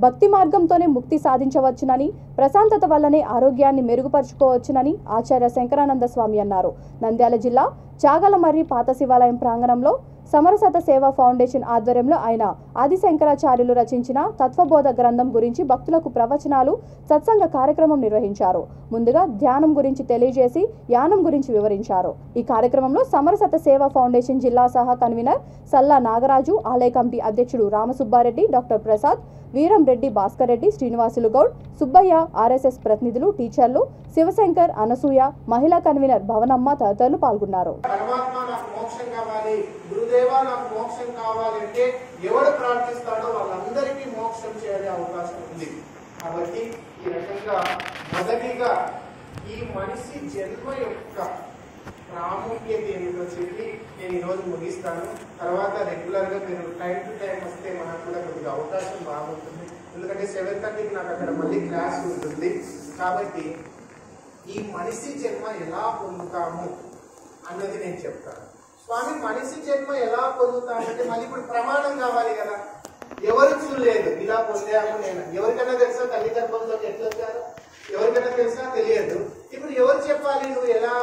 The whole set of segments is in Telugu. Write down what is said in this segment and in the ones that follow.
భక్తి మార్గంతోనే ముక్తి సాధించవచ్చునని, ప్రశాంతత వల్లనే ఆరోగ్యాన్ని మెరుగుపరుచుకోవచ్చునని ఆచార్య శంకరానంద స్వామి అన్నారు. నంద్యాల జిల్లా చాగలమర్రి పాత శివాలయం ప్రాంగణంలో సమరసత సేవా ఫౌండేషన్ ఆధ్వర్యంలో ఆయన ఆది శంకరాచార్యులు రచించిన తత్వబోధ గ్రంథం గురించి భక్తులకు ప్రవచనాలు, సత్సంగ కార్యక్రమం నిర్వహించారు. ముందుగా ధ్యానం గురించి తెలియజేసి యానం గురించి వివరించారు. ఈ కార్యక్రమంలో సమరసత సేవా ఫౌండేషన్ జిల్లా సహా కన్వీనర్ సల్లా నాగరాజు, ఆలయ కమిటీ అధ్యక్షుడు రామసుబ్బారెడ్డి, డాక్టర్ ప్రసాద్, వీరం రెడ్డి, భాస్కర్ రెడ్డి, శ్రీనివాసులు గౌడ్, సుబ్బయ్య, ఆర్ఎస్ఎస్ ప్రతినిధులు, టీచర్లు, శివశంకర్, అనసూయ, మహిళా కన్వీనర్ భవనమ్మ తదితరులు పాల్గొన్నారు. మోక్షం కావాలంటే ఎవరు ప్రార్థిస్తాడో వాళ్ళందరికీ మోక్షం చేయాలి అవకాశం ఉంది. కాబట్టి ఈ రకంగా మొదటిగా ఈ మనిషి జన్మ యొక్క ప్రాముఖ్యత ఏమిటో చెప్పి నేను ఈరోజు ముగిస్తాను. తర్వాత రెగ్యులర్ గా మీరు టైం టు టైం వస్తే మనకు కూడా కొద్దిగా అవకాశం బాగుంటుంది. ఎందుకంటే 7:30కి నాకు అక్కడ మళ్ళీ క్లాస్ ఉంటుంది. కాబట్టి ఈ మనిషి జన్మ ఎలా పొందుతాము అన్నది నేను చెప్తాను. స్వామి, మనిషి జన్మ ఎలా పొందుతామంటే మళ్ళీ ఇప్పుడు ప్రమాణం కావాలి కదా. ఎవరు చూడలేదు, ఇలా పొందాము నేను. ఎవరికైనా తెలుసా తల్లి గర్భంలోకి ఎట్లా వచ్చారు? ఎవరికైనా తెలుసా? తెలియదు. ఇప్పుడు ఎవరు చెప్పాలి నువ్వు ఎలా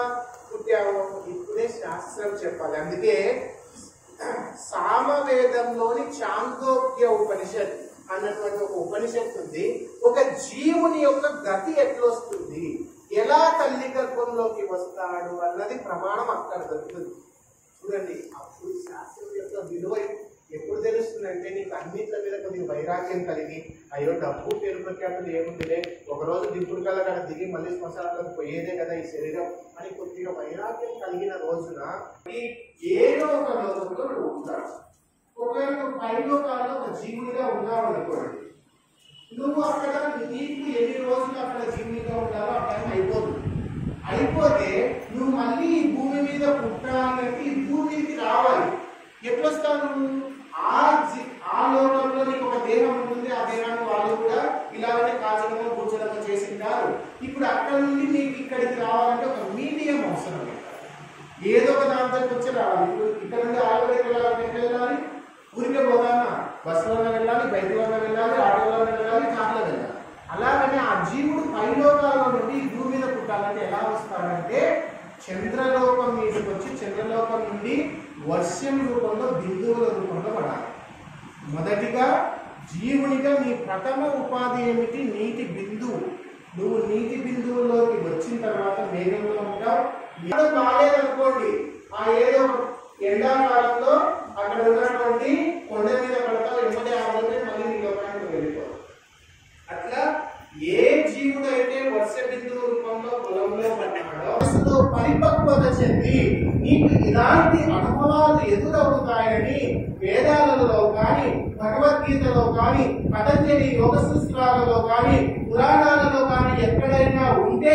పుట్టావు? ఇప్పుడే శాస్త్రం చెప్పాలి. అందుకే సామవేదంలోని చాందోగ్య ఉపనిషత్ అన్నటువంటి ఒక ఉపనిషత్తు ఉంది. ఒక జీవుని యొక్క గతి ఎట్లొస్తుంది, ఎలా తల్లి గర్భంలోకి వస్తాడు అన్నది ప్రమాణం అక్కడ దొరుకుతుంది. చూడండి, అప్పుడు శాస్త్రం యొక్క విలువ ఎప్పుడు తెలుస్తుందంటే నీకు అన్నింటి మీద కొద్దిగా వైరాగ్యం కలిగి, అయ్యో డబ్బు పేరు ప్రఖ్యాతులు ఏముందిలే, ఒకరోజు దిప్పుడు కల్లా అక్కడ దిగి మళ్ళీ శ్మశానంలోకి పోయేదే కదా ఈ శరీరం అని కొద్దిగా వైరాగ్యం కలిగిన రోజున ఏదో ఒక లోకంలో నువ్వు ఉంటాడు. ఒకవేళ పైలోకాల్లో ఒక జీవుడిగా ఉన్నావు అనుకోండి, నువ్వు అక్కడ నీకు ఎన్ని రోజులు అక్కడ జీవుడిగా ఉండాలో ఆ టైం అయిపోతుంది. అయిపోతే నువ్వు మళ్ళీ ఈ భూమి మీద పుట్టాలంటే ఈ భూమికి రావాలి. ఎట్లొస్తావు? ఆ లోకంలో నీకు ఒక దేహం ఉంటుంది. ఆ దేహాన్ని వాళ్ళు కూడా ఇలాగనే కాచడమో కూర్చడమో చేసింటారు. ఇప్పుడు అక్కడ నుండి నీకు ఇక్కడికి రావాలంటే ఒక మీడియం అవసరం. ఏదో ఒక దాంట్లోకి వచ్చి రావాలి. ఇప్పుడు ఇక్కడ నుండి ఆలవరికి వెళ్ళాలి, ఊరికే పోదామా, బస్సులో వెళ్ళాలి, బైక్లో వెళ్ళాలి, ఆటోలో వెళ్ళాలి, కార్లో వెళ్ళాలి. అలాగనే ఆ జీవుడు పైలోకాల్లో నుండి భూమి మీద పుట్టాలంటే ఎలా వస్తాడంటే చంద్రలోకం మీదకి వచ్చి చంద్రలోకం నుండి వర్షం రూపంలో, బిందువుల రూపంలో పడాలి. మొదటిగా జీవునిగా నీ ప్రథమ ఉపాధి ఏమిటి? నీటి బిందువు. నువ్వు నీటి బిందువులోకి వచ్చిన తర్వాత మేఘంలో ఉంటావు. ఏదో బాగాలేదనుకోండి, ఆ ఏదో ఎండాకాలంలో అక్కడ ఉన్నటువంటి కొండ మీద పడతావు, ఎమ్మడే ఆలోచన మళ్ళీ నీ లోకానికి వెళ్ళిపోతావు. అట్లా ఏ జీవుడైతే వర్ష బిందువు రూపంలో పొలంలో పడ్డాడో అసలు పరిపక్వత చెంది నీకు ఇలాంటి అనుభవాలు ఎదురవుతాయని వేదాలలో కానీ, భగవద్గీతలో కానీ, పతంజలి యోగ సూత్రాలలో కానీ, పురాణాలలో కానీ ఎక్కడైనా ఉంటే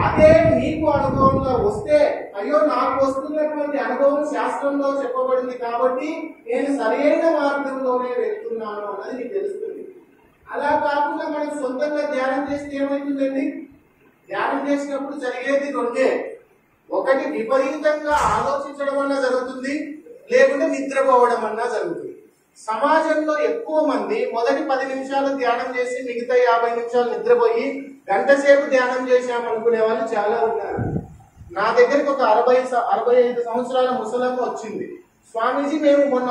అదే నీకు అనుభవంలో వస్తే, అయ్యో నాకు వస్తున్నటువంటి అనుభవం శాస్త్రంలో చెప్పబడింది కాబట్టి నేను సరైన మార్గంలోనే వెళ్తున్నాను అన్నది నీకు తెలుస్తుంది. అలా కాకుండా మనం సొంతంగా ధ్యానం చేస్తే ఏమవుతుందండి? ధ్యానం చేసినప్పుడు జరిగేది రెండే. ఒకటి విపరీతంగా ఆలోచించడం అన్నా జరుగుతుంది, లేకుంటే నిద్రపోవడం అన్నా జరుగుతుంది. సమాజంలో ఎక్కువ మంది మొదటి 10 నిమిషాలు ధ్యానం చేసి మిగతా 50 నిమిషాలు నిద్రపోయి గంట సేపు ధ్యానం చేశామనుకునే వాళ్ళు చాలా ఉన్నారు. నా దగ్గరికి ఒక 65 సంవత్సరాల ముసలమ్మ వచ్చింది. స్వామీజీ, మేము మొన్న